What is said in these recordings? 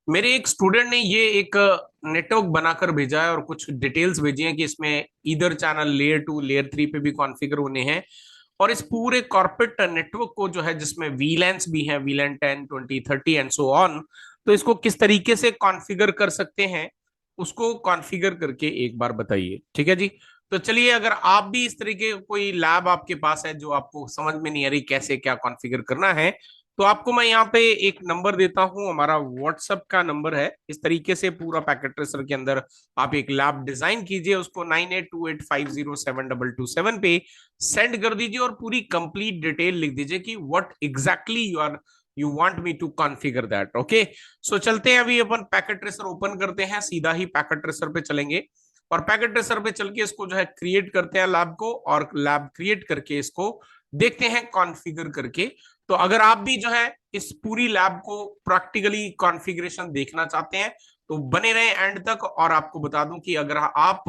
मेरे एक स्टूडेंट ने ये एक नेटवर्क बनाकर भेजा है और कुछ डिटेल्स भेजी हैं कि इसमें ईदर चैनल लेयर 2 लेयर 3 पे भी कॉन्फ़िगर होने हैं। और इस पूरे कॉर्पोरेट नेटवर्क को जो है जिसमें वीलैंस भी हैं, वीलैन 10 20 30 एंड सो ऑन, तो इसको किस तरीके से कॉन्फ़िगर कर सकते हैं, उसको कॉन्फ़िगर करके एक बार बताइए। ठीक है जी। तो चलिए, अगर आप भी इस तरीके का कोई लैब आपके पास है जो आपको समझ में नहीं आ रही कैसे क्या कॉन्फ़िगर करना है, तो आपको मैं यहाँ पे एक नंबर देता हूँ, हमारा व्हाट्सएप का नंबर है। इस तरीके से पूरा पैकेट ट्रेसर के अंदर आप एक लैब डिजाइन कीजिए, उसको 9828507227 पे सेंड कर दीजिए और पूरी कंप्लीट डिटेल लिख दीजिए कि what exactly you want me to configure that. Okay, so चलते हैं, अभी अपन पैकेट ट्रेसर ओपन करते हैं, सीधा ही पैकेट ट्रेसर पे चलेंगे और पैकेट ट्रेसर पे चल के इसको जो है क्रिएट करते हैं लैब को, और लैब क्रिएट करके इसको देखते हैं कॉन्फ़िगर करके। तो अगर आप भी जो है इस पूरी लैब को प्रैक्टिकली कॉन्फ़िगरेशन देखना चाहते हैं तो बने रहें एंड तक। और आपको बता दूं कि अगर आप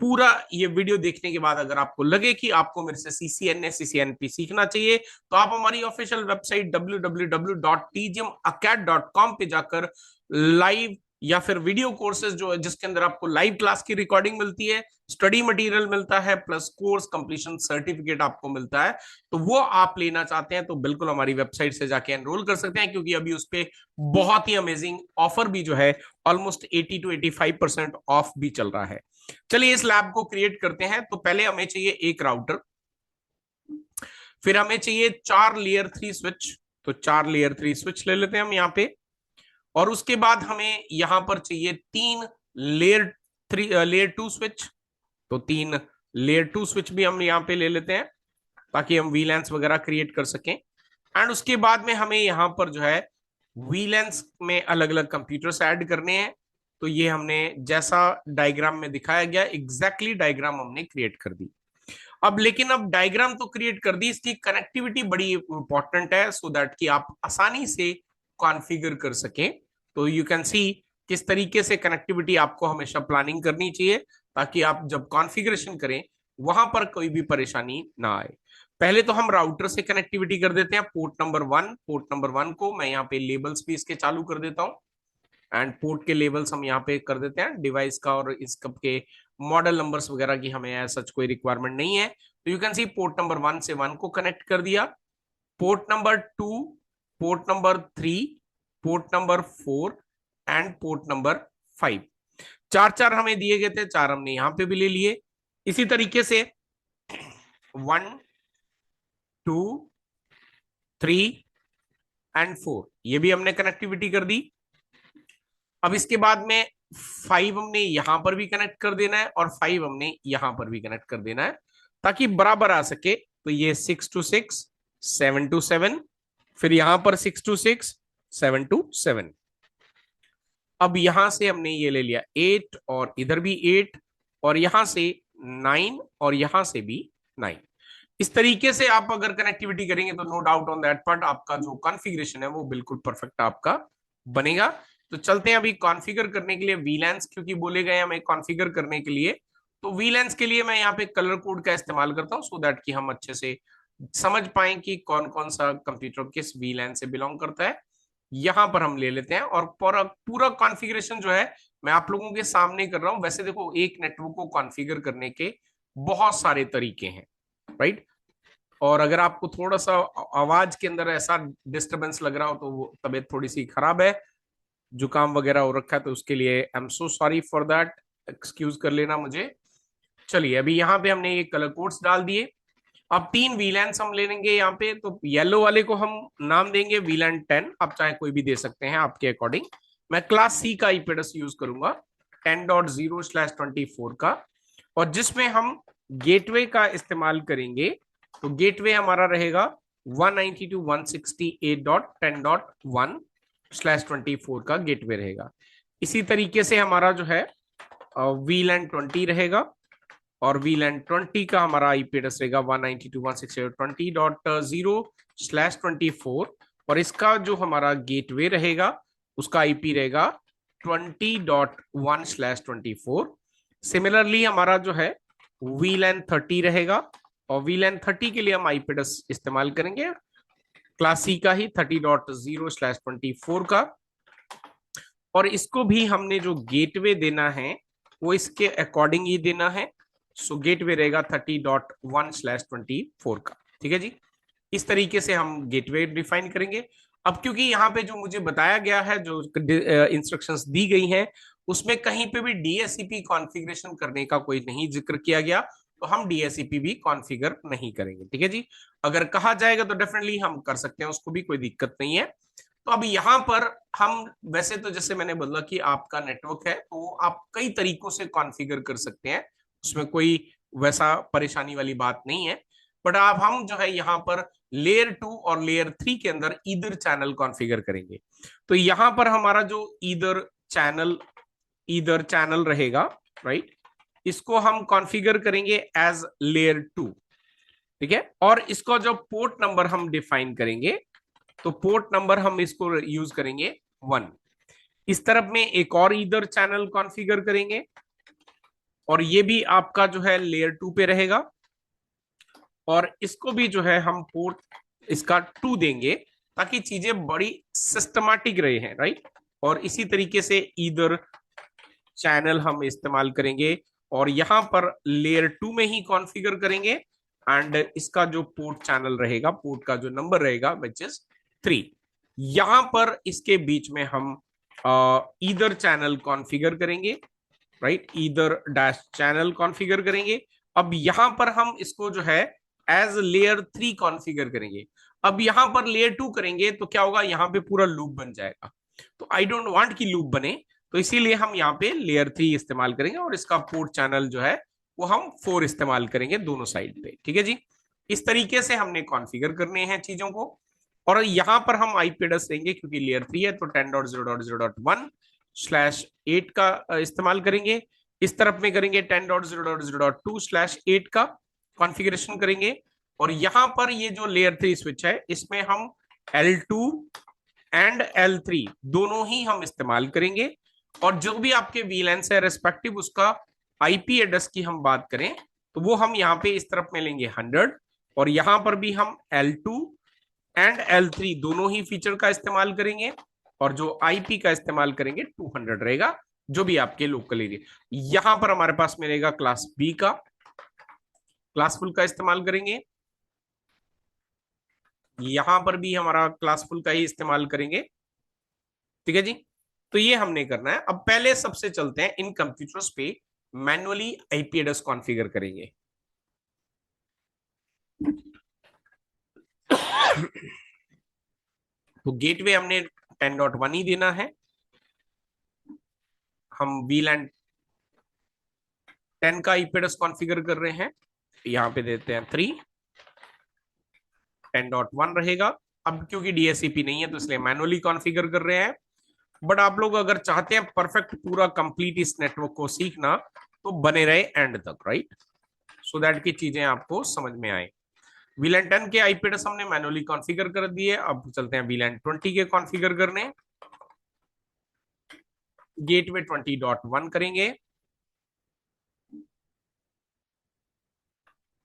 पूरा ये वीडियो देखने के बाद अगर आपको लगे कि आपको मेरे से सीसीएनए सीसीएनपी सीखना चाहिए, तो आप हमारी ऑफिशियल वेबसाइट www.tgmacad.com पे जाकर लाइव या फिर वीडियो कोर्सेज जो है जिसके अंदर आपको लाइव क्लास की रिकॉर्डिंग मिलती है, स्टडी मटेरियल मिलता है, प्लस कोर्स कंप्लीशन सर्टिफिकेट आपको मिलता है, तो वो आप लेना चाहते हैं तो बिल्कुल हमारी वेबसाइट से जाके एनरोल कर सकते हैं, क्योंकि अभी उस पर बहुत ही अमेजिंग ऑफर भी जो है ऑलमोस्ट 80 to 85% ऑफ भी चल रहा है। चलिए इस लैब को क्रिएट करते हैं। तो पहले हमें चाहिए एक राउटर, फिर हमें चाहिए 4 लेयर 3 स्विच। तो 4 लेयर 3 स्विच ले लेते हैं हम यहाँ पे। और उसके बाद हमें यहां पर चाहिए 3 लेयर 3 लेयर 2 स्विच। तो 3 लेयर 2 स्विच भी हम यहाँ पे ले लेते हैं ताकि हम वीलैंस वगैरह क्रिएट कर सकें। एंड उसके बाद में हमें यहाँ पर जो है वीलैंस में अलग अलग कंप्यूटर्स ऐड करने हैं। तो ये हमने जैसा डायग्राम में दिखाया गया एग्जैक्टली डायग्राम हमने क्रिएट कर दी। अब लेकिन अब डायग्राम तो क्रिएट कर दी, इसकी कनेक्टिविटी बड़ी इंपॉर्टेंट है सो दैट कि आप आसानी से कॉन्फ़िगर कर सकें। तो यू कैन सी किस तरीके से कनेक्टिविटी आपको हमेशा प्लानिंग करनी चाहिए ताकि आप जब कॉन्फ़िगरेशन करें वहां पर कोई भी परेशानी ना आए। पहले तो हम राउटर से कनेक्टिविटी कर देते हैं। पोर्ट नंबर 1 को मैं यहाँ पे लेबल्स भी इसके चालू कर देता हूँ एंड पोर्ट के लेवल्स हम यहाँ पे कर देते हैं डिवाइस का, और इस कप के मॉडल नंबर्स वगैरह की हमें सच कोई रिक्वायरमेंट नहीं है। तो you can C port number 1 से 1 को कनेक्ट कर दिया, port number 2, port number 3, port number 4 and port number 5। चार चार हमें दिए गए थे, चार हमने यहां पे भी ले लिए। इसी तरीके से 1 2 3 एंड 4 ये भी हमने कनेक्टिविटी कर दी। अब इसके बाद में 5 हमने यहां पर भी कनेक्ट कर देना है और 5 हमने यहां पर भी कनेक्ट कर देना है ताकि बराबर आ सके। तो ये 6 to 6, 7 to 7, फिर यहां पर 6 to 6, 7 to 7। अब यहां से हमने ये ले लिया 8 और इधर भी 8 और यहां से 9 और यहां से भी 9। इस तरीके से आप अगर कनेक्टिविटी करेंगे तो no doubt on that part आपका जो कॉन्फ़िगरेशन है वो बिल्कुल परफेक्ट आपका बनेगा। तो चलते हैं अभी कॉन्फ़िगर करने के लिए वीलैंस, क्योंकि बोले गए हमें कॉन्फ़िगर करने के लिए। तो वीलैंस के लिए मैं यहाँ पे कलर कोड का इस्तेमाल करता हूँ सो दैट कि हम अच्छे से समझ पाए कि कौन कौन सा कंप्यूटर किस वीलैन से बिलोंग करता है। यहां पर हम ले लेते हैं और पूरा पूरा कॉन्फ़िगरेशन जो है मैं आप लोगों के सामने कर रहा हूं। वैसे देखो, एक नेटवर्क को कॉन्फ़िगर करने के बहुत सारे तरीके हैं, राइट। और अगर आपको थोड़ा सा आवाज के अंदर ऐसा डिस्टरबेंस लग रहा हो तो वो तबीयत थोड़ी सी खराब है, जुकाम वगैरह हो रखा है, तो उसके लिए I am so sorry for that, excuse कर लेना मुझे। चलिए, अभी यहाँ पे हमने ये कलर कोड्स डाल दिए। अब 3 वीलैंस हम ले लेंगे यहाँ पे। तो येलो वाले को हम नाम देंगे वीलैन 10, आप चाहे कोई भी दे सकते हैं आपके अकॉर्डिंग। मैं क्लास सी का आईपी एड्रेस यूज करूंगा 10.0/24 का, और जिसमें हम गेटवे का इस्तेमाल करेंगे। तो गेटवे हमारा रहेगा 192.168.10.1/24 का गेटवे रहेगा। इसी तरीके से हमारा जो है वीलैन 20 रहेगा, और वीलैन 20 का हमारा आईपी एड्रेस रहेगा 192.168.20.0/24, और इसका जो हमारा गेटवे रहेगा उसका आईपी रहेगा 20.1/24। सिमिलरली हमारा जो है वीलैन 30 रहेगा, और वीलैन 30 के लिए हम आईपी एड्रेस इस्तेमाल करेंगे क्लास सी का ही 30.0/24 का। और इसको भी हमने जो गेटवे देना है वो इसके अकॉर्डिंग ही देना है। सो गेटवे रहेगा 30.1/24 का। ठीक है जी, इस तरीके से हम गेटवे डिफाइन करेंगे। अब क्योंकि यहाँ पे जो मुझे बताया गया है, जो इंस्ट्रक्शंस दी गई हैं, उसमें कहीं पे भी डीएससीपी कॉन्फ़िगरेशन करने का कोई नहीं जिक्र किया गया, तो हम डीएससीपी भी कॉन्फ़िगर नहीं करेंगे। ठीक है जी, अगर कहा जाएगा तो डेफिनेटली हम कर सकते हैं, उसको भी कोई दिक्कत नहीं है। तो अब यहाँ पर हम, वैसे तो जैसे मैंने बोला कि आपका नेटवर्क है तो आप कई तरीकों से कॉन्फ़िगर कर सकते हैं, उसमें कोई वैसा परेशानी वाली बात नहीं है। बट आप, हम जो है यहाँ पर लेयर 2 और लेयर 3 के अंदर ईदर चैनल कॉन्फ़िगर करेंगे। तो यहाँ पर हमारा जो ईदर चैनल रहेगा, राइट, इसको हम कॉन्फ़िगर करेंगे एज लेयर 2। ठीक है, और इसको जो पोर्ट नंबर हम डिफाइन करेंगे, तो पोर्ट नंबर हम इसको यूज करेंगे 1। इस तरफ में एक और ईदर चैनल कॉन्फ़िगर करेंगे, और ये भी आपका जो है लेयर 2 पे रहेगा, और इसको भी जो है हम पोर्ट इसका 2 देंगे, ताकि चीजें बड़ी सिस्टमैटिक रहे हैं, राइट। और इसी तरीके से ईदर चैनल हम इस्तेमाल करेंगे, और यहां पर लेयर 2 में ही कॉन्फ़िगर करेंगे। एंड इसका जो पोर्ट चैनल रहेगा, पोर्ट का जो नंबर रहेगा विच इज 3, यहां पर इसके बीच में हम ईदर चैनल कॉन्फ़िगर करेंगे, right, either dash channel configure करेंगे। अब यहां पर हम इसको जो है एज लेयर 3 कॉन्फ़िगर करेंगे। अब यहां पर लेयर 2 करेंगे तो क्या होगा, यहां पे पूरा लूप बन जाएगा, तो आई डोंट वांट कि लूप बने, तो इसीलिए हम यहाँ पे लेयर 3 इस्तेमाल करेंगे, और इसका पोर्ट चैनल जो है वो हम 4 इस्तेमाल करेंगे दोनों साइड पे। ठीक है जी, इस तरीके से हमने कॉन्फ़िगर करने हैं चीजों को। और यहाँ पर हम आईपी एड्रेस देंगे, क्योंकि लेयर 3 है तो 10.0.0.1/8 का इस्तेमाल करेंगे। इस तरफ में करेंगे 10.0.0.2/8 का कॉन्फ़िगरेशन करेंगे। और यहां पर ये जो लेयर 3 स्विच है, इसमें हम L2 एंड L3 दोनों ही हम इस्तेमाल करेंगे। और जो भी आपके वीलैंस है रेस्पेक्टिव उसका आईपी एड्रेस की हम बात करें, तो वो हम यहाँ पे इस तरफ में लेंगे 100, और यहां पर भी हम L2 एंड L3 दोनों ही फीचर का इस्तेमाल करेंगे, और जो आईपी का इस्तेमाल करेंगे 200 रहेगा, जो भी आपके लोकल एरिया। यहां पर हमारे पास मिलेगा क्लास बी का, क्लासफुल का इस्तेमाल करेंगे, यहां पर भी हमारा क्लासफुल का ही इस्तेमाल करेंगे। ठीक है जी, तो ये हमने करना है। अब पहले सबसे चलते हैं इन कंप्यूटर्स पे मैनुअली आईपी एड्रेस कॉन्फ़िगर करेंगे। तो गेटवे हमने 10.1 ही देना है। हम वीलैन 10 का आईपी एड्रेस कॉन्फ़िगर कर रहे हैं, यहां पे देते हैं 3, 10.1 रहेगा। अब क्योंकि डीएससीपी नहीं है तो इसलिए मैनुअली कॉन्फ़िगर कर रहे हैं। बट आप लोग अगर चाहते हैं परफेक्ट पूरा कंप्लीट इस नेटवर्क को सीखना, तो बने रहे एंड तक, राइट, सो दैट की चीजें आपको समझ में आए। वीलैन 10 के आईपी एड्रेस हमने मैनुअली कॉन्फ़िगर कर दिए। अब चलते हैं वीलैन 20 के कॉन्फ़िगर करने। गेटवे 20.1 करेंगे,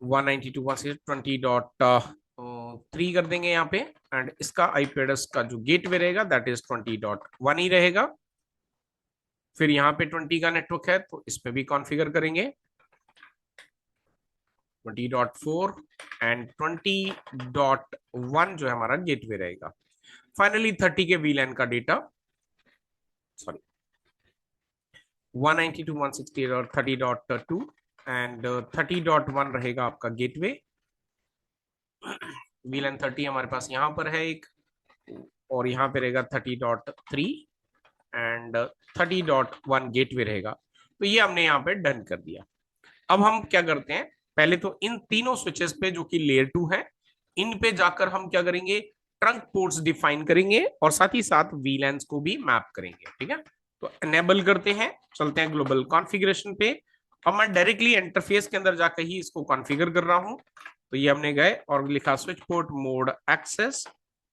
192.168.20.3 कर देंगे यहाँ पे। एंड इसका आईपी एड्रेस का जो गेटवे रहेगा दैट इज 20.1 ही रहेगा। फिर यहाँ पे 20 का नेटवर्क है तो इस पे भी कॉन्फ़िगर करेंगे 20.4 एंड 20.1 जो है हमारा गेटवे रहेगा। फाइनली 30 के वीलैन का डेटा, सॉरी, 192.168 और 30.2 एंड 30.1 रहेगा आपका गेटवे। वीलैन 30 हमारे पास यहाँ पर है एक, और यहाँ पे रहेगा 30.3 एंड 30.1 गेटवे रहेगा। तो ये हमने यहाँ पे डन कर दिया। अब हम क्या करते हैं, पहले तो इन तीनों स्विचेस पे जो कि लेयर 2 है, इन पे जाकर हम क्या करेंगे, ट्रंक पोर्ट्स डिफाइन करेंगे, और साथ ही साथ वीलैंस को भी मैप करेंगे। ठीक है, तो एनेबल करते हैं, चलते हैं ग्लोबल कॉन्फ़िगरेशन पे। अब मैं डायरेक्टली इंटरफेस के अंदर जाकर ही इसको कॉन्फ़िगर कर रहा हूं। तो ये हमने गए और लिखा switch port mode access,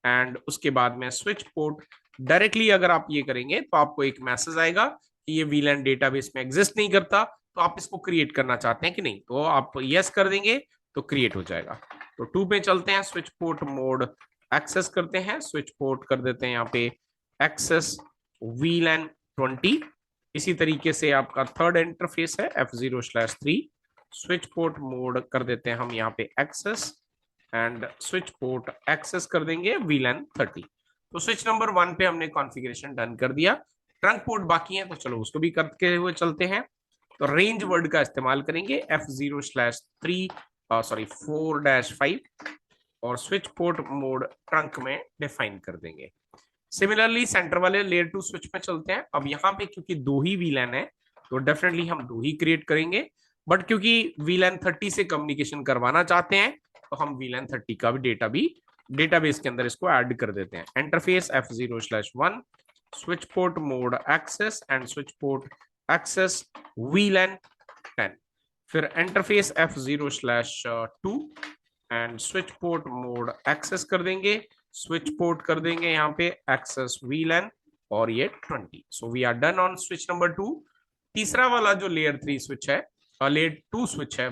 and उसके बाद में स्विच पोर्ट। डायरेक्टली अगर आप ये करेंगे तो आपको एक मैसेज आएगा कि ये वीलैन डेटाबेस में एग्जिस्ट नहीं करता, तो आप इसको क्रिएट करना चाहते हैं कि नहीं, तो आप यस कर देंगे तो क्रिएट हो जाएगा। तो 2 पे चलते हैं, स्विच पोर्ट मोड एक्सेस करते हैं, स्विच पोर्ट कर देते हैं यहाँ पे एक्सेस वीलैन 20। इसी तरीके से आपका थर्ड इंटरफेस है F0/3, स्विच पोर्ट मोड कर देते हैं हम यहाँ पे access, and switch port access कर देंगे VLAN 30। तो स्विच नंबर 1 पे हमने कॉन्फ़िगरेशन डन कर दिया। ट्रंक पोर्ट बाकी है, तो चलो उसको भी करते हुए चलते हैं। तो रेंज वर्ड का इस्तेमाल करेंगे F0/3 सॉरी 4-5, और स्विच पोर्ट मोड ट्रंक में डिफाइन कर देंगे। सिमिलरली सेंटर वाले लेयर 2 स्विच में चलते हैं। अब यहाँ पे क्योंकि 2 ही VLAN है तो डेफिनेटली हम 2 ही क्रिएट करेंगे, बट क्योंकि VLAN 30 से कम्युनिकेशन करवाना चाहते हैं तो हम VLAN 30 का भी डेटा भी डेटाबेस के अंदर इसको ऐड कर देते हैं। Interface F0/1, switch port mode access and switch port access VLAN 10। फिर interface F0/2 and switch port mode access कर देंगे, स्विच पोर्ट कर देंगे यहाँ पे एक्सेस VLAN और ये 20। So we are done on switch number 2। तीसरा वाला जो लेयर 3 स्विच है, लेयर 2 स्विच है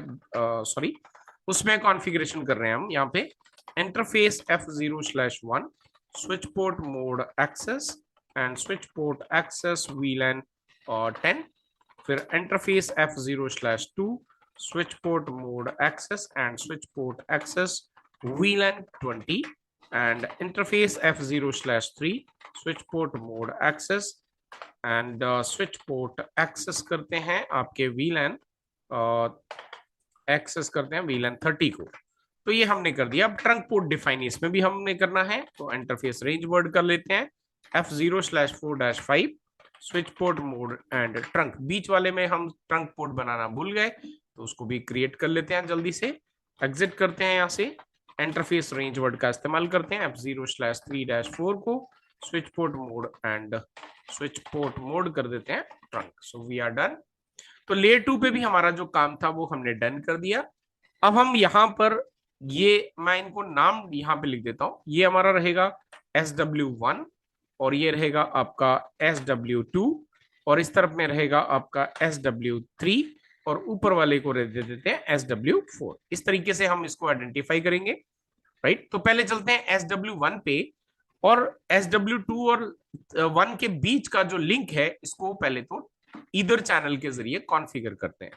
सॉरी, उसमें कॉन्फ़िगरेशन कर रहे हैं हम यहाँ पे interface F0/1, switch port mode access and switch port access VLAN और 10। फिर interface F0/2, switch port mode access and switch port access VLAN 20, and interface F0/3, switch port mode access and switch port access करते हैं आपके VLAN access करते हैं VLAN 30 को। तो ये हमने कर दिया। अब ट्रंक पोर्ट डिफाइन इसमें भी हमने करना है, तो इंटरफेस रेंज वर्ड कर लेते हैं F0/4-5, switch port mode and trunk. बीच वाले में हम ट्रंक पोर्ट बनाना भूल गए, तो उसको भी क्रिएट कर लेते हैं जल्दी से। एग्जिट करते हैं यहाँ से, इंटरफेस रेंज वर्ड का इस्तेमाल करते हैं F0/3-4 को, switch port mode and switch port mode कर देते हैं trunk. So we are done. तो लेयर 2 पे भी हमारा जो काम था वो हमने डन कर दिया। अब हम यहाँ पर ये, मैं इनको नाम यहाँ पे लिख देता हूँ। ये हमारा रहेगा SW1 और ये रहेगा आपका SW2 और इस तरफ में रहेगा आपका SW3 और ऊपर वाले को दे देते हैं SW4। इस तरीके से हम इसको आइडेंटिफाई करेंगे, राइट। तो पहले चलते हैं SW1 पे, और SW2 और 1 के बीच का जो लिंक है इसको पहले तो ईदर चैनल के जरिए कॉन्फ़िगर करते हैं।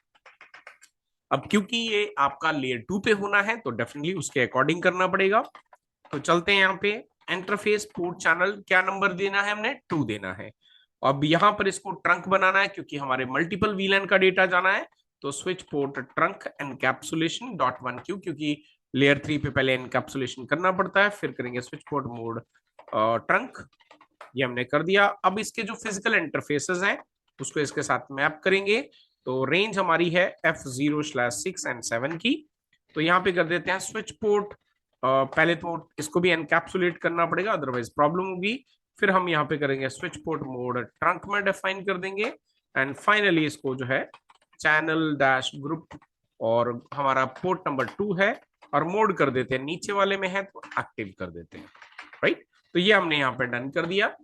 अब क्योंकि ये आपका लेयर 2 पे होना है तो डेफिनेटली उसके अकॉर्डिंग करना पड़ेगा। तो चलते हैं यहाँ पे इंटरफेस पोर्ट चैनल, क्या नंबर देना है हमने, 2 देना है। अब यहाँ पर इसको ट्रंक बनाना है क्योंकि हमारे मल्टीपल VLAN का डेटा जाना है, तो switch port trunk encapsulation .1Q, क्योंकि लेयर 3 पे पहले एनकैप्सुलेशन करना पड़ता है, फिर करेंगे स्विच पोर्ट मोड ट्रंक। ये हमने कर दिया। अब इसके जो फिजिकल इंटरफेसेस हैं उसको इसके साथ मैप करेंगे। तो रेंज हमारी है F0/6 एंड 7 की। तो यहाँ पे कर देते हैं स्विच पोर्ट, पहले तो इसको भी एनकैप्सुलेट करना पड़ेगा अदरवाइज प्रॉब्लम होगी। फिर हम यहाँ पे करेंगे स्विच पोर्ट मोड ट्रंक में डिफाइन कर देंगे, एंड फाइनली इसको जो है चैनल डैश ग्रुप, और हमारा पोर्ट नंबर 2 है और मोड कर देते हैं, नीचे वाले में है तो एक्टिव कर देते हैं, राइट। तो ये हमने यहाँ पे डन कर दिया।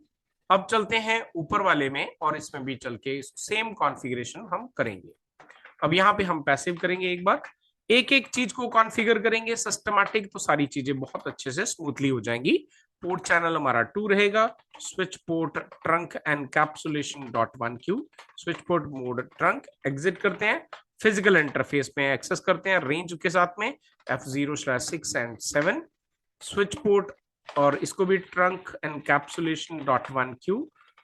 अब चलते हैं ऊपर वाले में और इसमें भी चल के सेम कॉन्फ़िगरेशन हम करेंगे। अब यहाँ पे हम पैसिव करेंगे, एक बार एक एक चीज को कॉन्फ़िगर करेंगे सिस्टमैटिक, तो सारी चीजें बहुत अच्छे से स्मूथली हो जाएंगी। पोर्ट चैनल हमारा 2 रहेगा, switch port trunk encapsulation .1Q, switch port mode trunk. Exit करते हैं, फिजिकल इंटरफेस में एक्सेस करते हैं रेंज के साथ में F0/6 एंड 7, स्विच पोर्ट और इसको भी trunk encapsulation .1Q,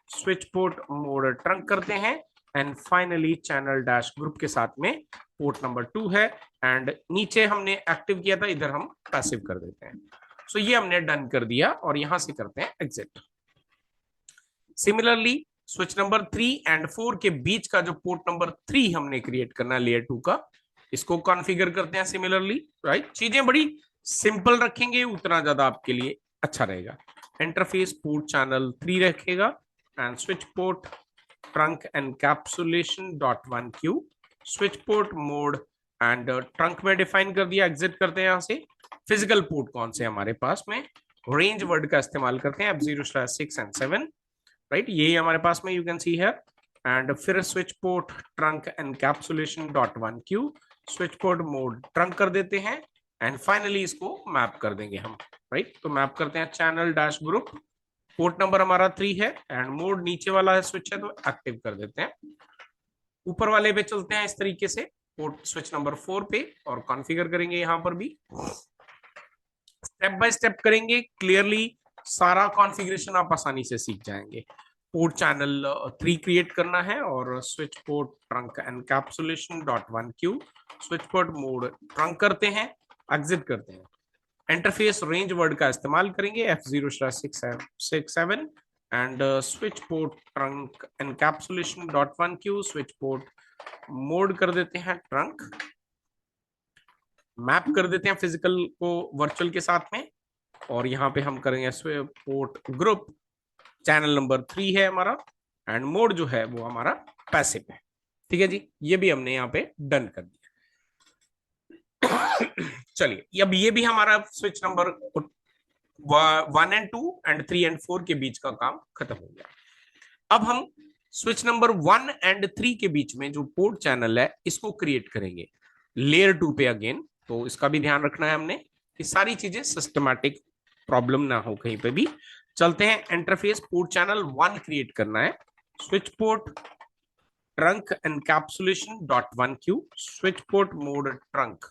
switch port mode trunk करते हैं, and finally channel dash group के साथ में पोर्ट नंबर 2 है, एंड नीचे हमने एक्टिव किया था, इधर हम पैसिव कर देते हैं। सो ये हमने डन कर दिया और यहां से करते हैं exit. Similarly switch number 3 and 4 के बीच का जो पोर्ट नंबर 3 हमने क्रिएट करना है लेयर 2 का, इसको कॉन्फ़िगर करते हैं सिमिलरली, राइट। चीजें बड़ी सिंपल रखेंगे उतना ज्यादा आपके लिए अच्छा रहेगा। इंटरफेस पोर्ट चैनल 3 रखेगा and switch port trunk encapsulation .1Q, switch port mode and trunk में डिफाइन कर दिया। एग्जिट करते हैं यहाँ से। फिजिकल पोर्ट कौन से हमारे पास में, रेंज वर्ड का इस्तेमाल करते हैं F0/6 एंड 7, राइट। यही हमारे पास में, you can see here. And फिर switch port trunk encapsulation .1Q, switch port mode trunk कर देते हैं, एंड फाइनली इसको मैप कर देंगे हम, राइट। तो मैप करते हैं channel dash group port number हमारा 3 है एंड मोड नीचे वाला है स्विच है तो एक्टिव कर देते हैं। ऊपर वाले पे चलते हैं इस तरीके से, पोर्ट स्विच नंबर 4 पे, और कॉन्फ़िगर करेंगे यहां पर भी स्टेप बाय स्टेप करेंगे क्लियरली। सारा कॉन्फ़िगरेशन आप आसानी से सीख जाएंगे। पोर्ट चैनल 3 क्रिएट करना है और switch port trunk encapsulation dot 1 Q, switch port mode trunk करते हैं, एग्जिट करते हैं। इंटरफेस रेंज वर्ड का इस्तेमाल करेंगे F0/67 and switch port trunk encapsulation dot 1 Q, switch port mode कर देते हैं ट्रंक, मैप कर देते हैं फिजिकल को वर्चुअल के साथ में, और यहाँ पे हम करेंगे पोर्ट ग्रुप, चैनल नंबर 3 है हमारा एंड मोड जो है वो हमारा पैसिव है। ठीक है जी, ये भी हमने यहाँ पे डन कर दिया। चलिए अब ये भी हमारा switch number 1 and 2 and 3 and 4 के बीच का काम खत्म हो गया। अब हम स्विच नंबर 1 एंड 3 के बीच में जो पोर्ट चैनल है इसको क्रिएट करेंगे लेयर 2 पे अगेन। तो इसका भी ध्यान रखना है हमने कि सारी चीजें सिस्टमैटिक, प्रॉब्लम ना हो कहीं पे भी। चलते हैं, इंटरफेस पोर्ट चैनल 1 क्रिएट करना है, switch port trunk encapsulation dot 1 Q, switch port mode trunk,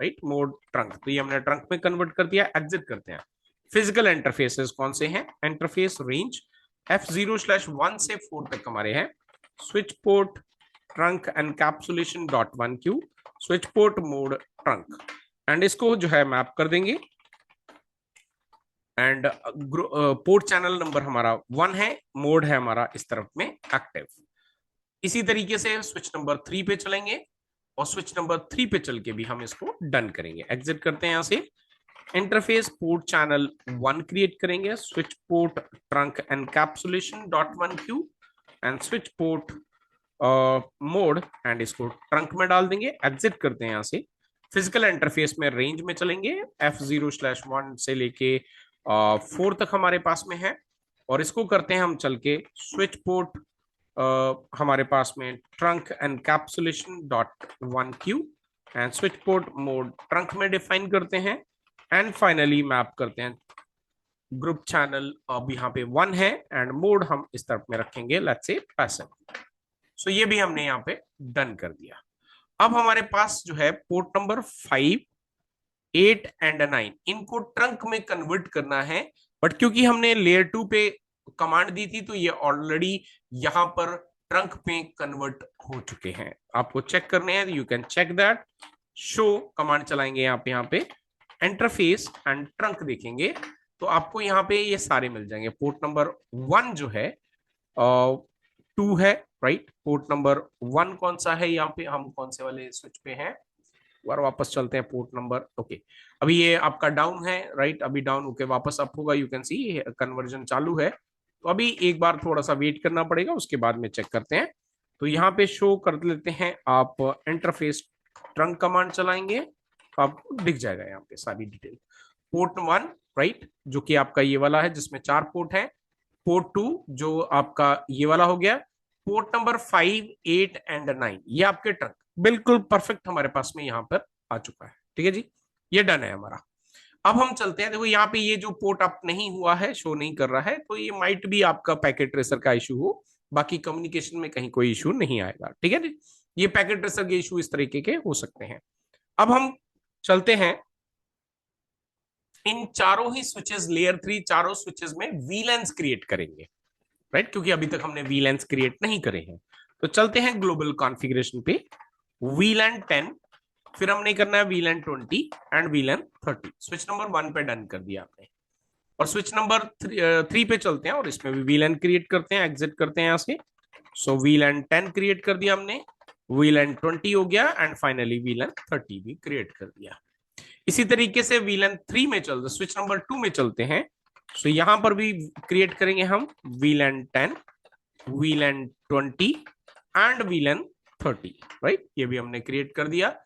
right, mode trunk, तो ये हमने ट्रंक में कन्वर्ट कर दिया। एग्जिट करते हैं। फिजिकल इंटरफेसेस कौन से हैं? इंटरफेस रेंज F0/1 से 4 तक हमारे हैं, switch port trunk encapsulation dot 1 Q, switch port mode trunk, and इसको जो है मैप कर देंगे। एंड पोर्ट चैनल नंबर हमारा 1 है, मोड है हमारा इस तरफ में एक्टिव। इसी तरीके से स्विच नंबर 3 पे चलेंगे और स्विच नंबर 3 पे चल के भी हम इसको डन करेंगे। एग्जिट करते हैं यहां से। इंटरफेस पोर्ट चैनल 1 क्रिएट करेंगे, switch port trunk encapsulation dot 1 Q and switch port mode, and इसको ट्रंक में डाल देंगे। एग्जिट करते हैं यहां से। फिजिकल इंटरफेस में रेंज में चलेंगे, F0/1 से लेके 4 तक हमारे पास में है, और इसको करते हैं हम चल के स्विच पोर्ट हमारे पास में trunk encapsulation dot 1 Q and switch port mode trunk में डिफाइन करते हैं, एंड फाइनली मैप करते हैं ग्रुप चैनल। अब यहाँ पे 1 है एंड मोड हम इस तरफ में रखेंगे, लेट्स से पैसिव। सो ये भी हमने यहाँ पे डन कर दिया। अब हमारे पास जो है पोर्ट नंबर 5, 8 एंड 9 इनको ट्रंक में कन्वर्ट करना है, बट क्योंकि हमने लेयर 2 पे कमांड दी थी तो ये ऑलरेडी यहां पर ट्रंक पे कन्वर्ट हो चुके हैं। आपको चेक करने हैं, you can check that. Show command चलाएंगे यहाँ पे इंटरफेस एंड ट्रंक देखेंगे तो आपको यहाँ पे ये सारे मिल जाएंगे। पोर्ट नंबर 1 जो है 2 है, राइट। पोर्ट नंबर 1 कौन सा है? यहाँ पे हम कौन से वाले स्विच पे हैं, बार वापस चलते हैं। पोर्ट नंबर, ओके, अभी ये आपका डाउन है, राइट, अभी डाउन होके वापस अप होगा। यू कैन सी कन्वर्जन चालू है, तो अभी एक बार थोड़ा सा वेट करना पड़ेगा, उसके बाद में चेक करते हैं। तो यहाँ पे शो कर लेते हैं, आप इंटरफेस ट्रंक कमांड चलाएंगे तो आपको दिख जाएगा यहाँ पे सारी डिटेल। पोर्ट 1, राइट, जो कि आपका ये वाला है जिसमें 4 पोर्ट है। पोर्ट 2 जो आपका ये वाला हो गया। पोर्ट नंबर 5, 8 एंड 9 ये आपके ट्रंक बिल्कुल परफेक्ट हमारे पास में यहाँ पर आ चुका है। ठीक है जी, ये डन है हमारा। अब हम चलते हैं, देखो यहाँ पे ये जो पोर्ट अप नहीं हुआ है, शो नहीं कर रहा है, तो ये माइट भी आपका पैकेट ट्रेसर का इशू हो, बाकी कम्युनिकेशन में कहीं कोई इशू नहीं आएगा। ठीक है जी, ये पैकेट ट्रेसर के इशू इस तरीके के हो सकते हैं। अब हम चलते हैं, इन चारों ही स्विचेस, लेयर 3 चारों स्विचेस में वीलैंस क्रिएट करेंगे, राइट, क्योंकि अभी तक हमने वीलैंस क्रिएट नहीं करे हैं। तो चलते हैं ग्लोबल कॉन्फ़िगरेशन पे, VLAN 10, फिर हमने करना है VLAN 20 and VLAN 30। Switch number 1 पे डन कर दिया आपने, और स्विच नंबर 3 पे चलते हैं और इसमें भी VLAN क्रिएट करते हैं। एग्जिट करते हैं यहाँ से। सो VLAN 10 क्रिएट कर दिया हमने, VLAN 20 हो गया, एंड फाइनली VLAN 30 भी क्रिएट कर दिया। इसी तरीके से VLAN 3 में चलते, स्विच नंबर 2 में चलते हैं। सो यहां पर भी क्रिएट करेंगे हम VLAN 10, VLAN 20 and VLAN 30, right, ये भी हमने क्रिएट कर दिया।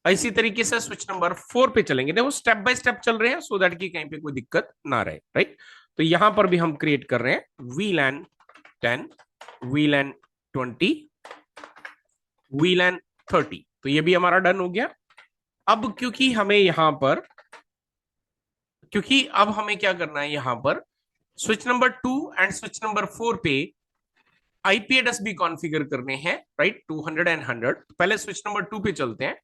इसी तरीके से स्विच नंबर 4 पे चलेंगे, देखो स्टेप बाय स्टेप चल रहे हैं सो दैट कि कहीं पे कोई दिक्कत ना रहे, राइट। तो यहां पर भी हम क्रिएट कर रहे हैं VLAN 10, VLAN 20, VLAN 30, तो ये भी हमारा डन हो गया। अब क्योंकि अब हमें क्या करना है, यहां पर switch number 2 and switch number 4 पे आईपी एड्रेस भी कॉन्फ़िगर करने हैं, राइट, 200 एंड 100। पहले स्विच नंबर 2 पे चलते हैं।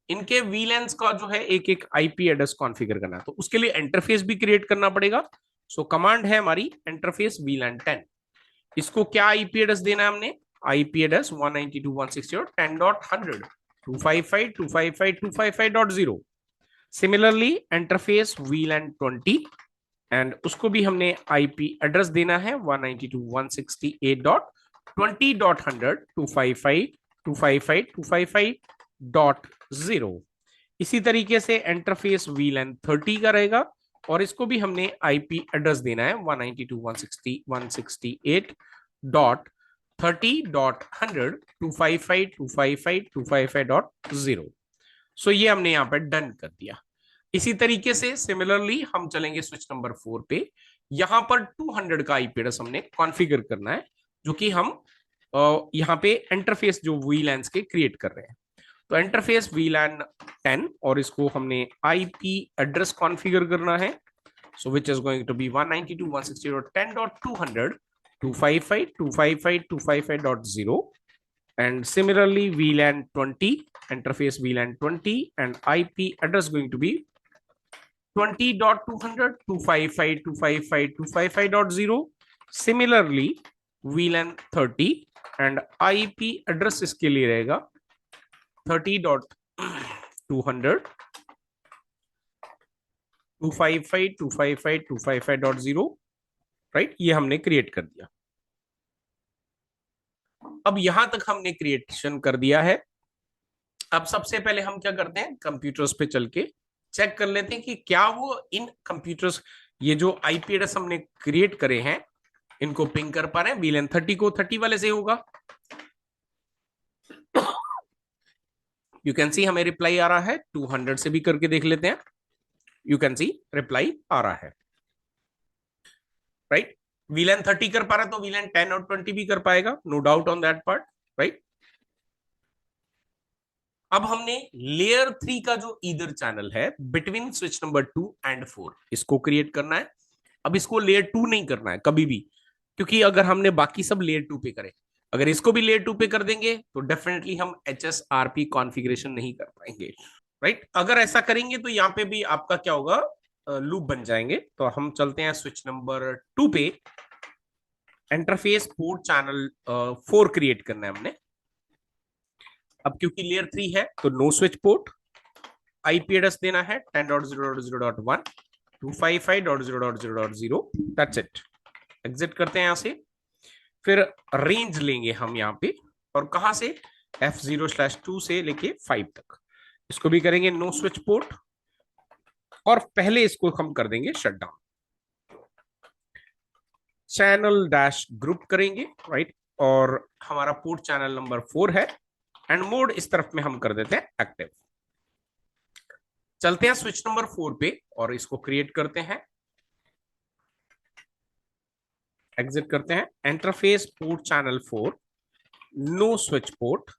इनके वीलैंस का जो है एक एक आईपी एड्रेस कॉन्फ़िगर करना है, तो उसके लिए इंटरफेस भी क्रिएट करना पड़ेगा। सो कमांड है हमारी इंटरफेस वीलैन 10। इसको क्या आईपी एड्रेस देना है हमने? IP address 192.168.10 255.255.255.0। Similarly interface वीलैन 20 and उसको भी हमने आईपी एड्रेस देना है 192.168.20.255.255.255.0। इसी तरीके से इंटरफेस वीलैन 30 का रहेगा और इसको भी हमने आईपी एड्रेस देना है 192.168.30.100.255.255.255.0। सो ये हमने यहाँ पर डन कर दिया। इसी तरीके से सिमिलरली हम चलेंगे स्विच नंबर 4 पे। यहां पर 200 का आईपी एड्रेस हमने कॉन्फ़िगर करना है, जो कि हम यहाँ पे इंटरफेस जो वीलैन्स के क्रिएट कर रहे हैं। तो इंटरफेस वीलैन 10 और इसको हमने आईपी एड्रेस कॉन्फ़िगर करना है, so which is going to be 192.168.10.255.255.255.0 and similarly VLAN 20 interface VLAN 20 and IP address going to be 20.200.255.255.255.0. Similarly VLAN 30 and IP address इसके लिए रहेगा 30.200.255.255.255.0, राइट। ये हमने क्रिएट कर दिया। अब यहां तक हमने क्रिएशन कर दिया है। अब सबसे पहले हम क्या करते हैं, कंप्यूटर्स पे चल के चेक कर लेते हैं कि क्या वो इन कंप्यूटर्स, ये जो आईपी एड्रेस हमने क्रिएट करे हैं, इनको पिंग कर पा रहे हैं। वीलैन 30 को 30 वाले से होगा। यू कैन सी हमें रिप्लाई आ रहा है। 200 से भी करके देख लेते हैं। यू कैन सी रिप्लाई आ रहा है, राइट। वीलैन 30 कर पा रहा है तो वीलैन 10 और 20 भी कर पाएगा, no doubt on that part, right. अब हमने लेयर 3 का जो ईदर चैनल है बिटवीन स्विच नंबर 2 एंड 4, इसको क्रिएट करना है। अब इसको लेयर 2 नहीं करना है कभी भी, क्योंकि अगर हमने बाकी सब लेयर 2 पे करे, अगर इसको भी लेयर 2 पे कर देंगे तो डेफिनेटली हम HSRP कॉन्फ़िगरेशन नहीं कर पाएंगे, राइट। अगर ऐसा करेंगे तो यहाँ पे भी आपका क्या होगा, लूप बन जाएंगे। तो हम चलते हैं स्विच नंबर 2 पे। इंटरफेस पोर्ट चैनल 4 क्रिएट करना है हमने। अब क्योंकि लेयर 3 है तो no switch port, IP address देना है 10.0.0.1 255.0.0.0, दैट्स इट। एग्जिट करते हैं यहां से। फिर रेंज लेंगे हम यहाँ पे, और कहां से, F0/2 से लेके 5 तक। इसको भी करेंगे नो स्विच पोर्ट, और पहले इसको हम कर देंगे shut down. Channel dash group करेंगे, राइट, और हमारा पोर्ट चैनल नंबर 4 है एंड मोड इस तरफ में हम कर देते हैं एक्टिव। चलते हैं स्विच नंबर 4 पे और इसको क्रिएट करते हैं। एग्जिट करते हैं। Interface port channel 4 no switch port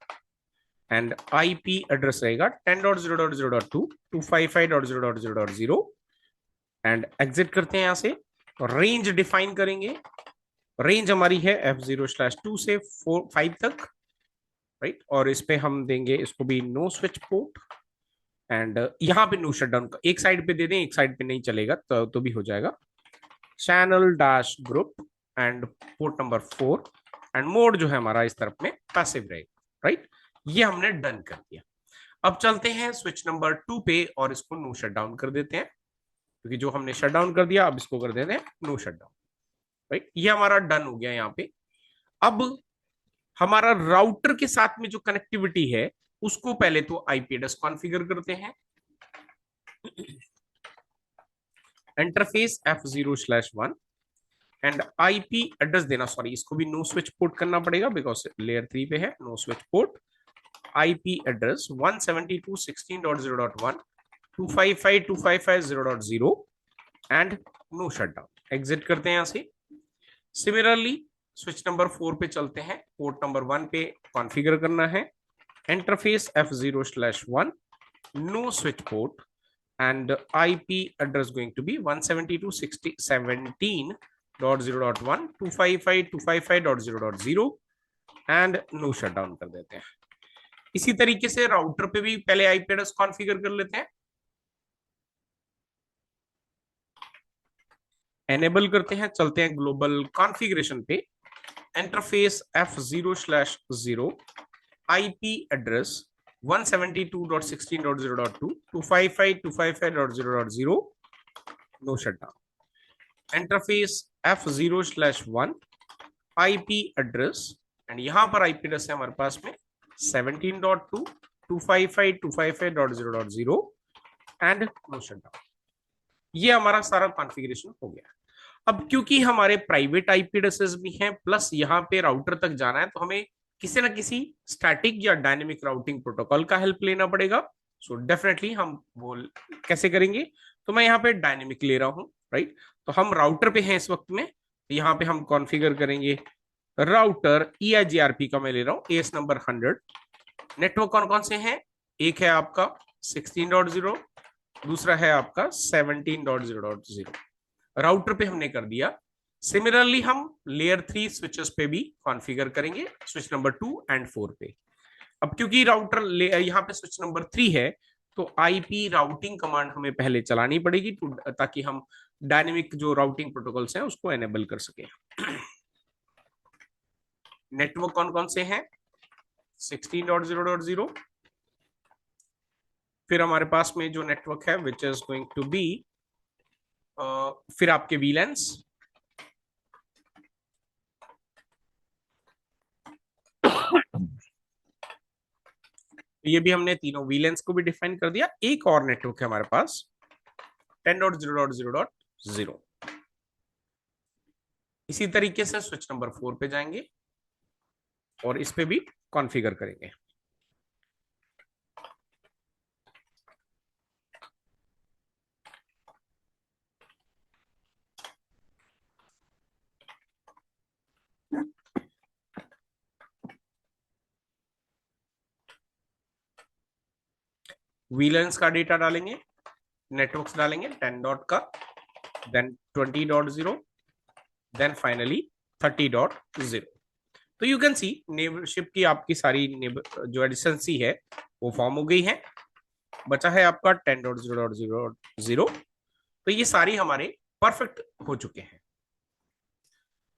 and IP address रहेगा 10.0.0.2 255.0.0.0 एंड एग्जिट करते हैं यहां से। रेंज डिफाइन करेंगे। रेंज हमारी है F0/2 से 5 तक, राइट, और इस पे हम देंगे इसको भी नो स्विच पोर्ट एंड यहाँ पे नो शटडाउन। एक साइड पे दे दें, एक साइड पे नहीं चलेगा तो भी हो जाएगा। Channel dash group and port number 4 and mode जो है हमारा इस तरफ में पैसिव रहेगा, राइट। ये हमने डन कर दिया। अब चलते हैं स्विच नंबर 2 पे और इसको नो शटडाउन कर देते हैं, क्योंकि जो हमने शटडाउन कर दिया अब इसको कर देते हैं नो शटडाउन, राइट। ये हमारा डन हो गया यहाँ पे। अब हमारा राउटर के साथ में जो कनेक्टिविटी है उसको पहले तो आईपी एड्रेस कॉन्फ़िगर करते हैं। Interface F0/1 and IP address देना, सॉरी इसको भी नो स्विच पोर्ट करना पड़ेगा बिकॉज लेयर 3 पे है। No switch port, IP address 172.16.0.1 255.255.0.0 and no shutdown. Exit करते हैं यहां से। सिमिलरली स्विच नंबर 4 पे चलते हैं। पोर्ट नंबर 1 पे कॉन्फ़िगर करना है। Interface F0/1 no switch port and IP address going to be 172.17 dot zero dot one 255.255.0.0 and no shutdown कर देते हैं। इसी तरीके से राउटर पे भी पहले आईपी एड्रेस कॉन्फ़िगर कर लेते हैं, एनेबल करते हैं, चलते हैं ग्लोबल कॉन्फ़िगरेशन पे, interface F0/0 IP address 172.16.0.2 255.255.0.0 no shutdown. Interface F0/1 IP address, and यहां पर आईपी एड्रेस है हमारे पास में 17.2 255.255.0.0 एंड नो शटडाउन। ये हमारा सारा कॉन्फ़िगरेशन हो गया। अब क्योंकि हमारे प्राइवेट आईपी एड्रेसेस भी हैं प्लस यहाँ पे राउटर तक जाना है, तो हमें किसी ना किसी स्टैटिक या डायनेमिक राउटिंग प्रोटोकॉल का हेल्प लेना पड़ेगा। सो डेफिनेटली हम वो कैसे करेंगे, तो मैं यहाँ पे डायनेमिक ले रहा हूँ, राइट। तो हम राउटर पे हैं इस वक्त में, यहाँ पे हम कॉन्फ़िगर करेंगे राउटर EIGRP का मैं ले रहा हूँ एस नंबर 100। नेटवर्क कौन कौन से हैं, एक है आपका 16.0, दूसरा है आपका 17.0.0। राउटर पे हमने कर दिया। सिमिलरली हम लेयर 3 स्विचेस पे भी कॉन्फ़िगर करेंगे, स्विच नंबर 2 एंड 4 पे। अब क्योंकि राउटर यहाँ पे स्विच नंबर 3 है, तो आईपी राउटिंग कमांड हमें पहले चलानी पड़ेगी ताकि हम डायनेमिक जो राउटिंग प्रोटोकॉल्स हैं उसको एनेबल कर सके। नेटवर्क कौन कौन से हैं, 16.0.0, फिर हमारे पास में जो नेटवर्क है which is going to be, फिर आपके वीलैंस, ये भी हमने तीनों वीलेंस को भी डिफाइन कर दिया। एक और नेटवर्क है हमारे पास 10.0.0.0। इसी तरीके से स्विच नंबर 4 पे जाएंगे और इस पे भी कॉन्फ़िगर करेंगे। वीलेंस का डेटा डालेंगे, नेटवर्क्स डालेंगे 10 डॉट का, देन 20.0, देन फाइनली 30.0। तो यू कैन सी नेबरशिप की आपकी सारी जो एडिशंसी है वो फॉर्म हो गई है। बचा है आपका 10.0.0.0। तो ये सारी हमारे परफेक्ट हो चुके हैं।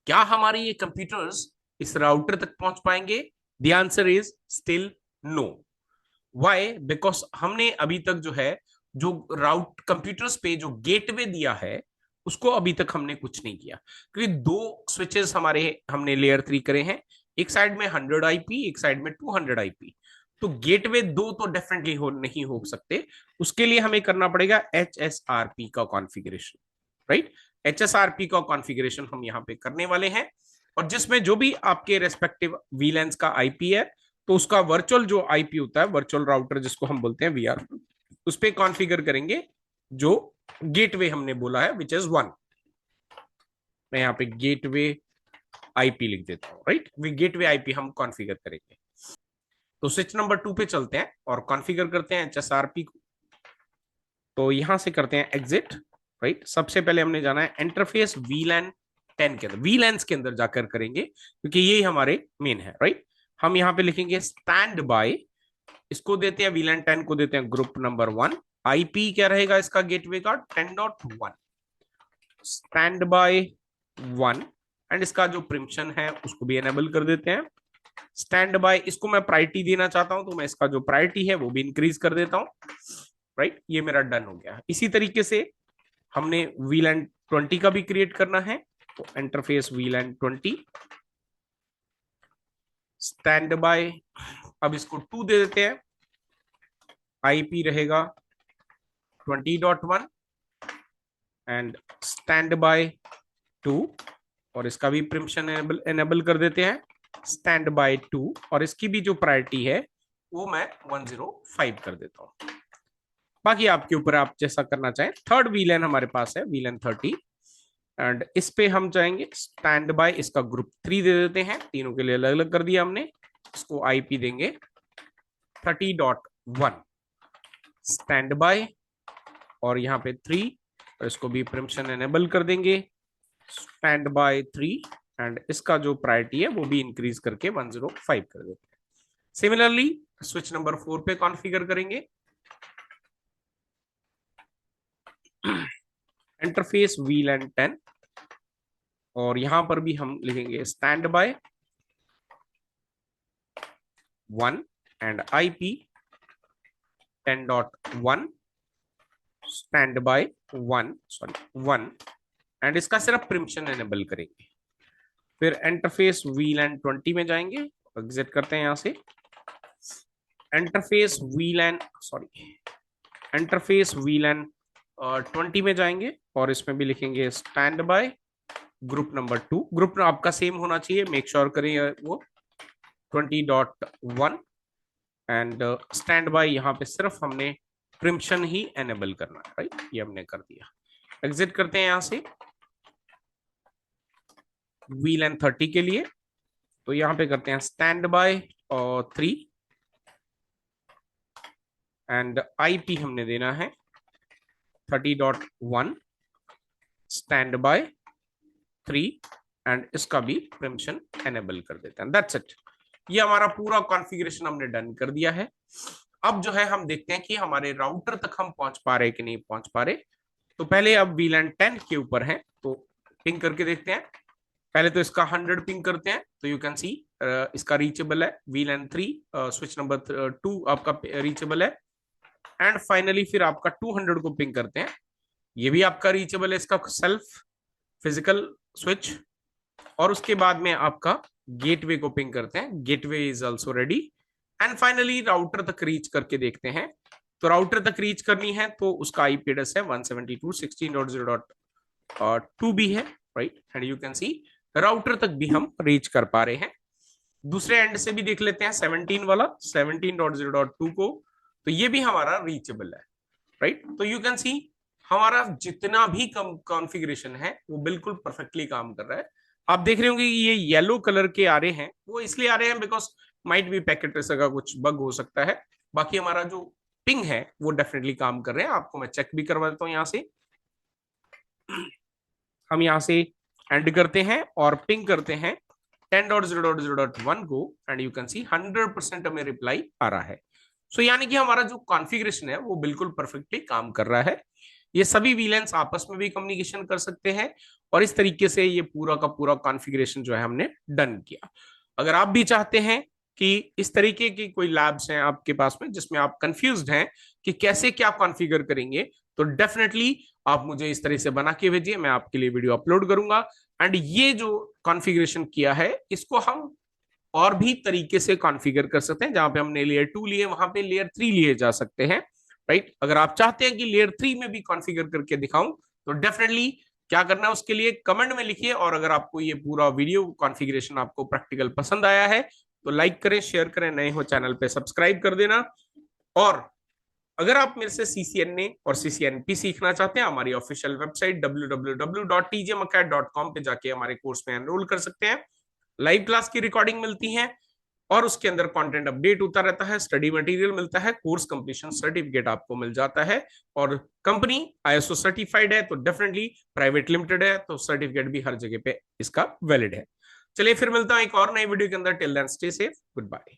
क्या हमारे ये कंप्यूटर्स इस राउटर तक पहुंच पाएंगे? The answer is still no. Why? Because हमने अभी तक जो है, जो राउट कंप्यूटर्स पे जो गेटवे दिया है उसको अभी तक हमने कुछ नहीं किया, क्योंकि दो स्विचेस हमारे हमने लेयर 3 करे हैं, एक साइड में 100 आईपी, एक साइड में 200 आईपी। तो गेटवे दो तो डेफिनेटली नहीं हो सकते, उसके लिए हमें करना पड़ेगा HSRP का कॉन्फ़िगरेशन, राइट। HSRP का कॉन्फ़िगरेशन हम यहाँ पे करने वाले हैं, और जिसमें जो भी आपके रेस्पेक्टिव वीलैंस का आईपी है, तो उसका वर्चुअल जो आईपी होता है, वर्चुअल राउटर जिसको हम बोलते हैं VR, उस पर कॉन्फ़िगर करेंगे जो गेटवे हमने बोला है विच इज 1। मैं यहाँ पे गेटवे आईपी लिख देता हूँ, राइट। गेटवे आईपी हम कॉन्फ़िगर करेंगे। तो स्विच नंबर 2 पे चलते हैं और कॉन्फ़िगर करते हैं HSRP को। तो यहां से करते हैं एग्जिट, राइट। सबसे पहले हमने जाना है इंटरफेस VLAN 10 के अंदर, VLANs के अंदर जाकर करेंगे क्योंकि ये हमारे मेन है, राइट। हम यहाँ पे लिखेंगे स्टैंड बाय, इसको देते हैं VLAN 10 को देते हैं ग्रुप नंबर 1। आईपी क्या रहेगा इसका गेटवे का 10.1 स्टैंड बाय 1, एंड इसका जो प्रिमिशन है उसको भी एनेबल कर देते हैं। स्टैंड बाय, इसको मैं प्रायोरिटी देना चाहता हूं तो मैं इसका जो प्रायोरिटी है वो भी इंक्रीज कर देता हूं, राइट। ये मेरा डन हो गया। इसी तरीके से हमने VLAN 20 का भी क्रिएट करना है, तो इंटरफेस VLAN 20 स्टैंड बाय, अब इसको 2 दे देते हैं, आईपी रहेगा 20.1 एंड स्टैंड बाय 2, और इसका भी परमिशन एनेबल कर देते हैं स्टैंड बाय 2, और इसकी भी जो प्रायोरिटी है वो मैं 105 कर देता हूं। बाकी आपके ऊपर, आप जैसा करना चाहें। थर्ड VLAN हमारे पास है VLAN 30, एंड इस पे हम चाहेंगे स्टैंड बाय, इसका ग्रुप 3 दे देते हैं, तीनों के लिए अलग अलग कर दिया हमने। इसको आईपी देंगे 30.1 स्टैंड बाय, और यहाँ पे 3, और इसको भी परमिशन एनेबल कर देंगे स्टैंड बाय 3 एंड इसका जो प्रायोरिटी है वो भी इंक्रीज करके 105 कर देते हैं। सिमिलरली स्विच नंबर 4 पे कॉन्फ़िगर करेंगे। इंटरफेस VLAN 10 और यहां पर भी हम लिखेंगे stand by 1 and IP 10.1 stand by 1 and इसका सिर्फ परमिशन एनेबल करेंगे। फिर इंटरफेस VLAN 20 में जाएंगे, एग्जिट करते हैं यहां से। इंटरफेस VLAN 20 में जाएंगे और इसमें भी लिखेंगे stand by group number 2। Group आपका सेम होना चाहिए, मेक श्योर करें वो 20.1 एंड स्टैंड बाय यहाँ पे सिर्फ हमने परमिशन ही एनेबल करना है, राइट, ये हमने कर दिया। एग्जिट करते हैं यहां से। VLAN 30 के लिए तो यहां पे करते हैं स्टैंड बाय 3 एंड IP हमने देना है 30.1 स्टैंड बाय 3 एंड इसका भी परमिशन एनेबल कर देते हैं। दैट्स इट, ये हमारा पूरा कॉन्फ़िगरेशन हमने डन कर दिया है। अब जो है हम देखते हैं कि हमारे राउटर तक हम पहुंच पा रहे कि नहीं पहुंच पा रहे। तो पहले अब VLAN 10 के ऊपर है तो पिंग करके देखते हैं। पहले तो इसका 100 पिंग करते हैं तो यू कैन सी इसका रीचेबल है। VLAN 3 स्विच नंबर 2 आपका रीचेबल है एंड फाइनली फिर आपका 200 को पिंग करते हैं, ये भी आपका रीचेबल है, इसका सेल्फ फिजिकल स्विच। और उसके बाद में आपका गेटवे को पिंग करते हैं, gateway is also ready and finally router तक रीच करके देखते हैं। तो राउटर तक रीच करनी है तो उसका IP एड्रेस है 172.16.0.2 भी है, right, and you can C router तक भी हम रीच कर पा रहे हैं। दूसरे एंड से भी देख लेते हैं 17 वाला 17.0.2 को, तो ये भी हमारा रीचेबल है, राइट। तो यू कैन सी हमारा जितना भी कॉन्फ़िगरेशन है वो बिल्कुल परफेक्टली काम कर रहा है। आप देख रहे होंगे ये येलो कलर के आ रहे हैं, वो इसलिए आ रहे हैं बिकॉज माइट भी पैकेट ट्रेसर का कुछ बग हो सकता है। बाकी हमारा जो पिंग है वो डेफिनेटली काम कर रहे हैं। आपको मैं चेक भी करवा देता हूं। यहां से हम यहां से एंड करते हैं और पिंग करते हैं 10.0.0.1 को एंड यू कैन सी 100% हमें रिप्लाई आ रहा है। सो यानी कि हमारा जो कॉन्फ़िगरेशन है वो बिल्कुल परफेक्टली काम कर रहा है। ये सभी VLANs आपस में भी कम्युनिकेशन कर सकते हैं और इस तरीके से ये पूरा का पूरा कॉन्फ़िगरेशन जो है हमने डन किया। अगर आप भी चाहते हैं कि इस तरीके की कोई लैब्स हैं आपके पास में जिसमें आप कंफ्यूज्ड हैं कि कैसे क्या कॉन्फ़िगर करेंगे, तो डेफिनेटली आप मुझे इस तरह से बना के भेजिए, मैं आपके लिए वीडियो अपलोड करूंगा। एंड ये जो कॉन्फ़िगरेशन किया है इसको हम और भी तरीके से कॉन्फ़िगर कर सकते हैं। जहां पे हमने लेयर 2 लिए वहां पे लेयर 3 लिए जा सकते हैं, राइट। अगर आप चाहते हैं कि लेयर 3 में भी कॉन्फ़िगर करके दिखाऊं तो डेफिनेटली क्या करना है उसके लिए कमेंट में लिखिए। और अगर आपको ये पूरा वीडियो कॉन्फ़िगरेशन आपको प्रैक्टिकल पसंद आया है तो लाइक करें, शेयर करें, नए हो चैनल पे सब्सक्राइब कर देना। और अगर आप मेरे से CCNA और CCNP सीखना चाहते हैं, हमारी ऑफिशियल वेबसाइट www.tjmacad.com पे जाके हमारे कोर्स में एनरोल कर सकते हैं। लाइव क्लास की रिकॉर्डिंग मिलती है और उसके अंदर कंटेंट अपडेट होता रहता है, स्टडी मटेरियल मिलता है, कोर्स कंप्लीशन सर्टिफिकेट आपको मिल जाता है। और कंपनी ISO सर्टिफाइड है तो डेफिनेटली प्राइवेट लिमिटेड है तो सर्टिफिकेट भी हर जगह पे इसका वैलिड है। चलिए फिर मिलता हूं एक और नई वीडियो के अंदर। Till then stay safe, good bye.